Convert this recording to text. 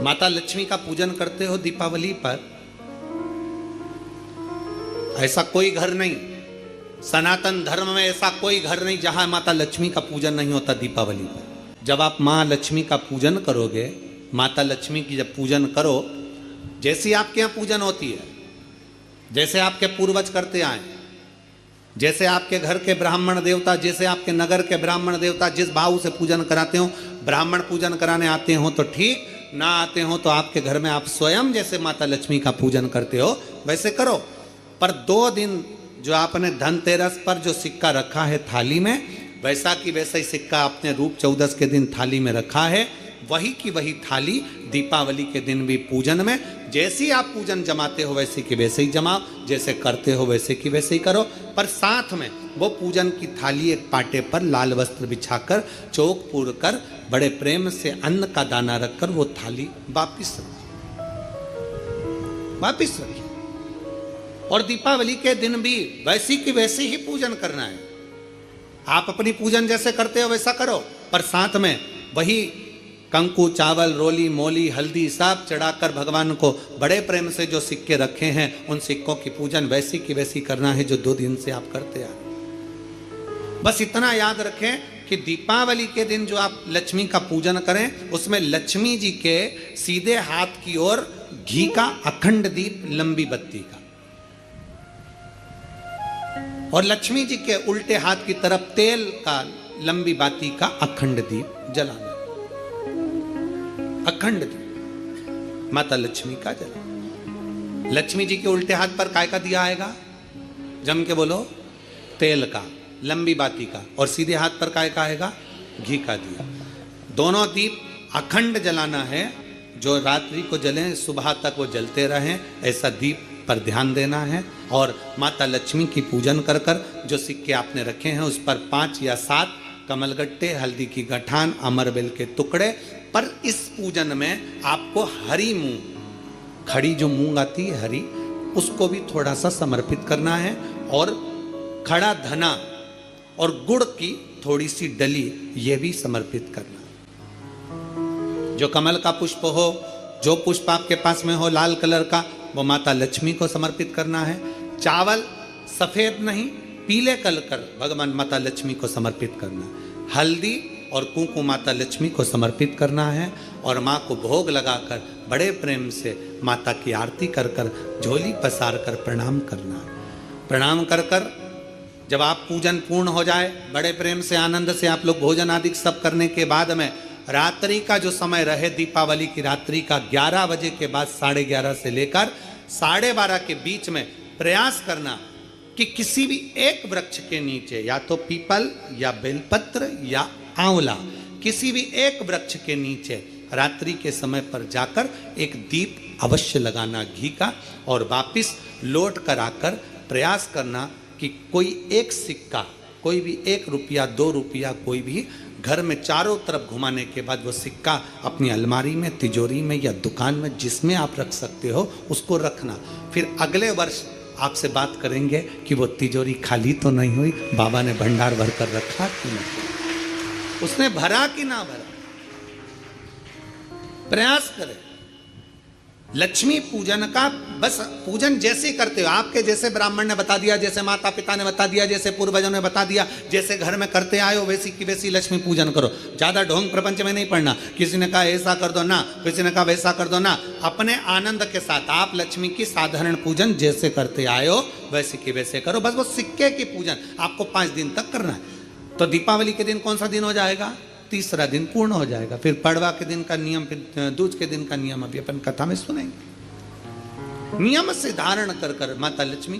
माता लक्ष्मी का पूजन करते हो दीपावली पर, ऐसा कोई घर नहीं, सनातन धर्म में ऐसा कोई घर नहीं जहां माता लक्ष्मी का पूजन नहीं होता दीपावली पर। जब आप मां लक्ष्मी का पूजन करोगे, माता लक्ष्मी की जब पूजन करो, जैसी आपके यहाँ पूजन होती है, जैसे आपके पूर्वज करते आए, जैसे आपके घर के ब्राह्मण देवता, जैसे आपके नगर के ब्राह्मण देवता जिस भाव से पूजन कराते हो, ब्राह्मण पूजन कराने आते हो तो ठीक, ना आते हो तो आपके घर में आप स्वयं जैसे माता लक्ष्मी का पूजन करते हो वैसे करो। पर 2 दिन जो आपने धनतेरस पर जो सिक्का रखा है थाली में, वैसा की वैसा ही सिक्का आपने रूप 14 के दिन थाली में रखा है, वही की वही थाली दीपावली के दिन भी पूजन में जैसी आप पूजन जमाते हो वैसे की वैसे ही जमाओ, जैसे करते हो वैसे की वैसे ही करो। पर साथ में वो पूजन की थाली एक पाटे पर लाल वस्त्र बिछाकर, चौक पूर कर, बड़े प्रेम से अन्न का दाना रखकर वो थाली वापिस रखिए। और दीपावली के दिन भी वैसी की वैसे ही पूजन करना है। आप अपनी पूजन जैसे करते हो वैसा करो, पर साथ में वही कंकु, चावल, रोली, मोली, हल्दी सब चढ़ाकर भगवान को बड़े प्रेम से जो सिक्के रखे हैं उन सिक्कों की पूजन वैसी की वैसी करना है जो 2 दिन से आप करते आ। बस इतना याद रखें कि दीपावली के दिन जो आप लक्ष्मी का पूजन करें, उसमें लक्ष्मी जी के सीधे हाथ की ओर घी का अखंड दीप, लंबी बत्ती का, और लक्ष्मी जी के उल्टे हाथ की तरफ तेल का लंबी बाती का अखंड दीप जलाना। अखंड दीप माता लक्ष्मी का जला। लक्ष्मी जी के उल्टे हाथ पर काय का दिया आएगा? जम के बोलो, तेल का, लंबी बाती का, और सीधे हाथ पर काय का आएगा? घी का दिया। दोनों दीप अखंड जलाना है, जो रात्रि को जलें सुबह तक वो जलते रहें, ऐसा दीप पर ध्यान देना है। और माता लक्ष्मी की पूजन कर कर जो सिक्के आपने रखे हैं उस पर 5 या 7 कमलगट्टे, हल्दी की गठान, अमरबेल के टुकड़े। पर इस पूजन में आपको हरी मूंग, खड़ी जो मूंग आती है हरी, उसको भी थोड़ा सा समर्पित करना है, और खड़ा धना और गुड़ की थोड़ी सी डली ये भी समर्पित करना है। जो कमल का पुष्प हो, जो पुष्प आपके पास में हो लाल कलर का, वो माता लक्ष्मी को समर्पित करना है। चावल सफेद नहीं, पीले कलर कर भगवान माता लक्ष्मी को समर्पित करना है। हल्दी और कुंकु माता लक्ष्मी को समर्पित करना है, और माँ को भोग लगाकर बड़े प्रेम से माता की आरती कर कर, झोली पसार कर प्रणाम करना है। प्रणाम कर कर जब आप पूजन पूर्ण हो जाए, बड़े प्रेम से आनंद से आप लोग भोजन आदि सब करने के बाद में रात्रि का जो समय रहे, दीपावली की रात्रि का 11 बजे के बाद 11:30 से लेकर 12:30 के बीच में प्रयास करना कि किसी भी एक वृक्ष के नीचे, या तो पीपल या बेलपत्र या आंवला, किसी भी एक वृक्ष के नीचे रात्रि के समय पर जाकर एक दीप अवश्य लगाना घी का, और वापिस लौट कर आकर प्रयास करना कि कोई एक सिक्का, कोई भी 1 रुपया 2 रुपया, कोई भी घर में चारों तरफ घुमाने के बाद वो सिक्का अपनी अलमारी में, तिजोरी में या दुकान में जिसमें आप रख सकते हो उसको रखना। फिर अगले वर्ष आपसे बात करेंगे कि वो तिजोरी खाली तो नहीं हुई, बाबा ने भंडार भर कर रखा कि नहीं, उसने भरा कि ना भरा। प्रयास करें। लक्ष्मी पूजन का बस पूजन जैसे करते हो, आपके जैसे ब्राह्मण ने बता दिया, जैसे माता पिता ने बता दिया, जैसे पूर्वजों ने बता दिया, जैसे घर में करते आए हो वैसी की वैसी लक्ष्मी पूजन करो। ज्यादा ढोंग प्रपंच में नहीं पड़ना, किसी ने कहा ऐसा कर दो ना, किसी ने कहा वैसा कर दो ना। अपने आनंद के साथ आप लक्ष्मी की साधारण पूजन जैसे करते आए हो वैसे की वैसे करो। बस वो सिक्के की पूजन आपको 5 दिन तक करना है। तो दीपावली के दिन कौन सा दिन हो जाएगा? 3रा दिन पूर्ण हो जाएगा। फिर पड़वा के दिन का नियम, फिर दूज के दिन का नियम अभी अपन कथा में सुनेंगे। नियम से धारण कर कर माता लक्ष्मी